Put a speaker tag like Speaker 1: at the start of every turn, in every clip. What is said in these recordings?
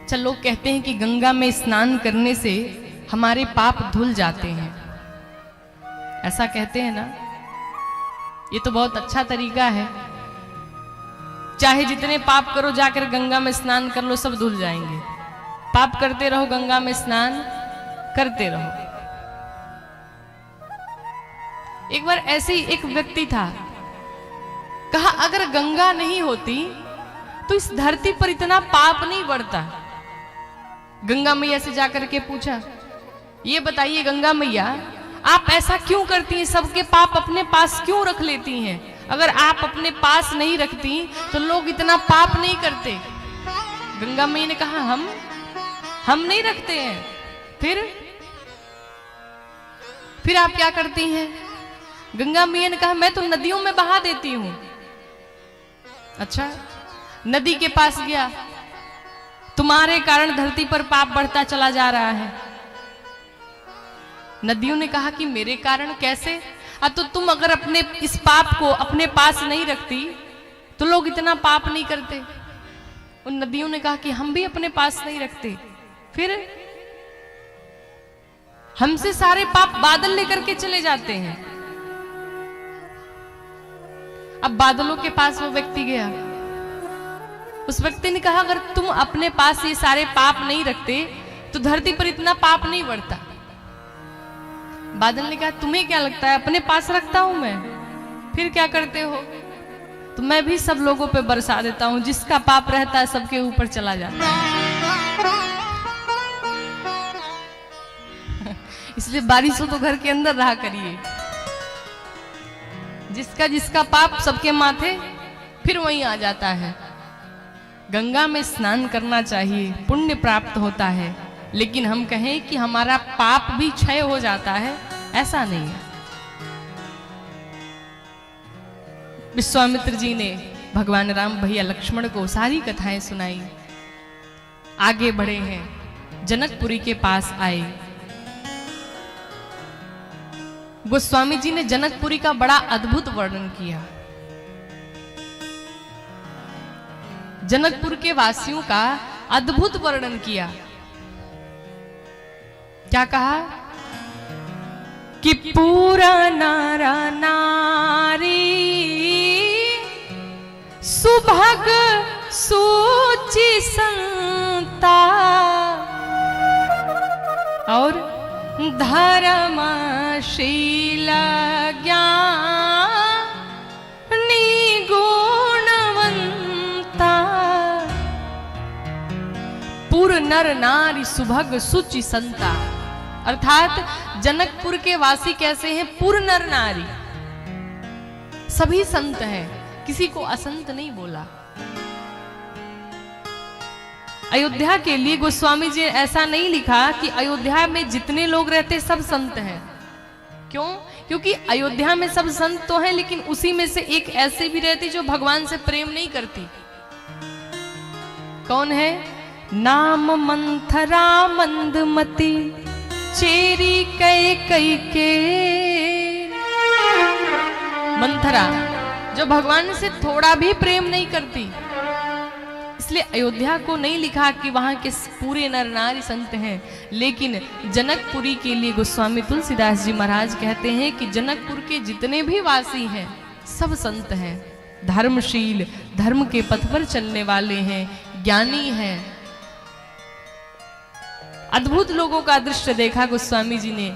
Speaker 1: अच्छा, लोग कहते हैं कि गंगा में स्नान करने से हमारे पाप धुल जाते हैं, ऐसा कहते हैं ना। ये तो बहुत अच्छा तरीका है, चाहे जितने पाप करो जाकर गंगा में स्नान कर लो, सब धुल जाएंगे। पाप करते रहो, गंगा में स्नान करते रहो। एक बार ऐसे ही एक व्यक्ति था, कहा अगर गंगा नहीं होती तो इस धरती पर इतना पाप नहीं बढ़ता। गंगा मैया से जाकर के पूछा, ये बताइए गंगा मैया, आप ऐसा क्यों करती हैं, सबके पाप अपने पास क्यों रख लेती हैं? अगर आप अपने पास नहीं रखती तो लोग इतना पाप नहीं करते। गंगा मैया ने कहा, हम नहीं रखते हैं। फिर आप क्या करती हैं? गंगा मैया ने कहा, मैं तो नदियों में बहा देती हूं। अच्छा, नदी के पास गया, तुम्हारे कारण धरती पर पाप बढ़ता चला जा रहा है। नदियों ने कहा कि मेरे कारण कैसे? तो तुम अगर अपने इस पाप को अपने पास नहीं रखती तो लोग इतना पाप नहीं करते। उन नदियों ने कहा कि हम भी अपने पास नहीं रखते। फिर हमसे सारे पाप बादल लेकर के चले जाते हैं। अब बादलों के पास वो व्यक्ति गया, उस व्यक्ति ने कहा, अगर तुम अपने पास ये सारे पाप नहीं रखते तो धरती पर इतना पाप नहीं बढ़ता। बादल ने कहा, तुम्हें क्या लगता है, अपने पास रखता हूं मैं, फिर क्या करते हो? तो मैं भी सब लोगों पे बरसा देता हूं, जिसका पाप रहता है सबके ऊपर चला जाता है। इसलिए बारिश हो तो घर के अंदर रहा करिए, जिसका पाप सबके माथे फिर वहीं आ जाता है। गंगा में स्नान करना चाहिए, पुण्य प्राप्त होता है, लेकिन हम कहें कि हमारा पाप भी क्षय हो जाता है, ऐसा नहीं है। विश्वामित्र जी ने भगवान राम भैया लक्ष्मण को सारी कथाएं सुनाई। आगे बढ़े हैं, जनकपुरी के पास आए। गोस्वामी जी ने जनकपुरी का बड़ा अद्भुत वर्णन किया। जनकपुर के वासियों का अद्भुत वर्णन किया। क्या कहा कि पूरा नारा नारी सुभग सूचि संता और धर्मशील ज्ञानी गुणवंता। पूर्ण नर नारी सुभग सुचि संता, अर्थात जनकपुर के वासी कैसे हैं? पूर्ण नर नारी, सभी संत हैं, किसी को असंत नहीं बोला। अयोध्या के लिए गोस्वामी जी ने ऐसा नहीं लिखा कि अयोध्या में जितने लोग रहते सब संत हैं। क्यों? क्योंकि अयोध्या में सब संत तो हैं, लेकिन उसी में से एक ऐसे भी रहती जो भगवान से प्रेम नहीं करती। कौन है? नाम मंथरा मंदमती चेरी कई के। मंथरा जो भगवान से थोड़ा भी प्रेम नहीं करती, इसलिए अयोध्या को नहीं लिखा कि वहां के पूरे नर नारी संत हैं। लेकिन जनकपुरी के लिए गोस्वामी तुलसीदास जी महाराज कहते हैं कि जनकपुर के जितने भी वासी हैं सब संत हैं, धर्मशील, धर्म के पथ पर चलने वाले हैं, ज्ञानी हैं। अद्भुत लोगों का दृश्य देखा गोस्वामी जी ने।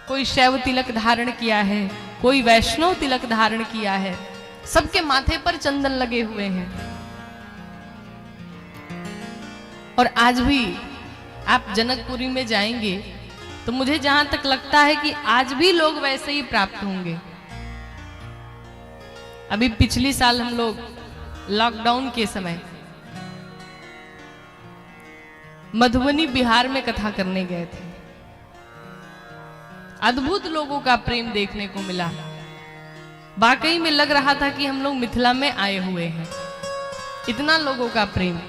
Speaker 1: कोई शैव तिलक धारण किया है, कोई वैष्णव तिलक धारण किया है, सबके माथे पर चंदन लगे हुए हैं। और आज भी आप जनकपुरी में जाएंगे तो मुझे जहां तक लगता है कि आज भी लोग वैसे ही प्राप्त होंगे। अभी पिछली साल हम लोग लॉकडाउन के समय मधुबनी बिहार में कथा करने गए थे। अद्भुत लोगों का प्रेम देखने को मिला। वाकई में लग रहा था कि हम लोग मिथिला में आए हुए हैं, इतना लोगों का प्रेम।